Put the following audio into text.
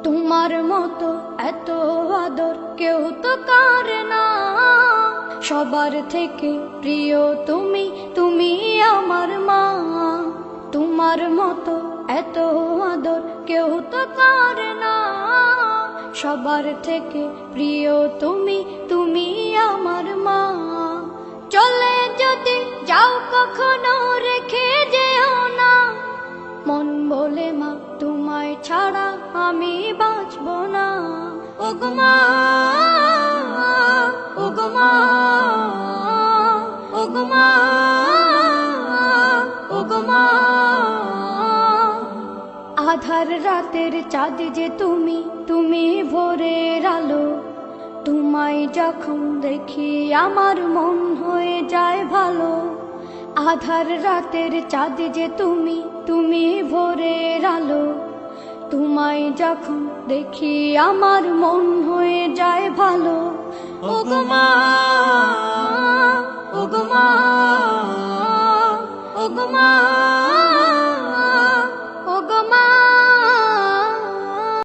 তোমার মতো এত আদর কেউ তো করে না। সবার থেকে প্রিয় তুমি, তুমি আমার মা। তোমার মতো এত আদর কেউ তো করে না। সবার থেকে প্রিয় তুমি, তুমি আমার মা। চলে যদি যাও কখনো রেখে যেও না। মন বলে মা তোমায় ছাড়া আমি বাঁচব না। ওগো মা, ওগো মা, ওগো মা, ওগো মা। আধার রাতের চাঁদ যে তুমি, তুমি ভোরের আলো। তোমায় যখন দেখি আমার মন হয়ে যায় ভালো। আধার রাতের চাঁদ যে তুমি, তুমি ভোরের আলো। তোমায় যখন দেখি আমার মন হয়ে যায় ভালো। ওগো মা,